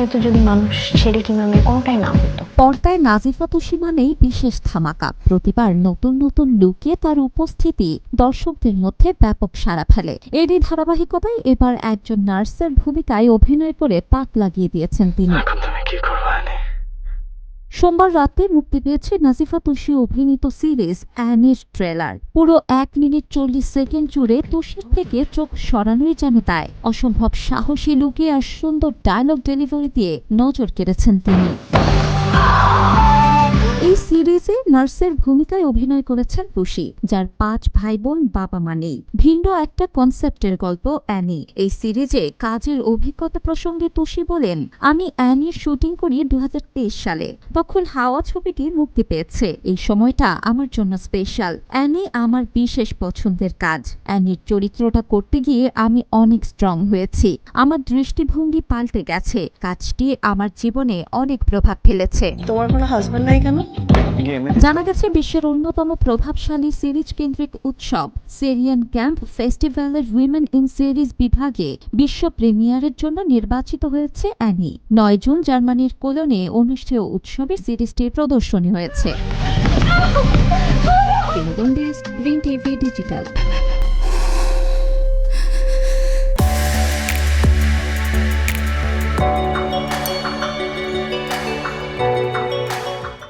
হয়তো যদি মানুষ ছেড়ে কিংবা মেয়ে কোনোটাই না হতো। পর্দায় নাজিফা তুষি মানেই বিশেষ ধামাকা। প্রতিবার নতুন নতুন লুকে তার উপস্থিতি দর্শকদের মধ্যে ব্যাপক সাড়া ফেলে। এরই ধারাবাহিকতায় এবার একজন নার্সের ভূমিকায় অভিনয় করে পাক লাগিয়ে দিয়েছেন তিনি। সোমবার রাতে মুক্তি পেয়েছে নাজিফা তুষি অভিনীত সিরিজ অ্যানির ট্রেলার। পুরো 1 মিনিট 40 সেকেন্ড জুড়ে তুষির থেকে চোখ সরানোই যেন তাই। অসম্ভব সাহসী লুকে আর সুন্দর ডায়লগ ডেলিভারি দিয়ে নজর কেড়েছেন তিনি। এই সিরিজে নার্সের ভূমিকায় অভিনয় করেছেন তুষি, যার 5 ভাই বোন বাবা মা নেই। ভিন্ন একটা কনসেপ্টের গল্প অ্যানি। এই সিরিজে কাজের অভিজ্ঞতা প্রসঙ্গে তুষি বলেন, আমি অ্যানির শুটিং করি 2023 সালে। তখন হাওয়া ছবিটি মুক্তি পেয়েছে। এই সময়টা আমার জন্য স্পেশাল। অ্যানি আমার বিশেষ পছন্দের কাজ। অ্যানির চরিত্রটা করতে গিয়ে আমি অনেক স্ট্রং হয়েছি। আমার দৃষ্টিভঙ্গি পাল্টে গেছে। কাজটি আমার জীবনে অনেক প্রভাব ফেলেছে। তোমার কোনো হাজবেন্ড নাই কেন? জানা গেছে বিশ্বের অন্যতম প্রভাবশালী সিরিজ কেন্দ্রিক উৎসব সেরিয়ান ক্যাম্প ফেস্টিভ্যালের উইমেন ইন সিরিজ বিভাগে বিশ্ব প্রিমিয়ারের জন্য নির্বাচিত হয়েছে অ্যানি। 9 জুন জার্মানির কোলনে অনুষ্ঠেয় উৎসবে সিরিজটির প্রদর্শনী হয়েছে। বিনোদন ডেস্ক, গ্রিন টিভি ডিজিটাল।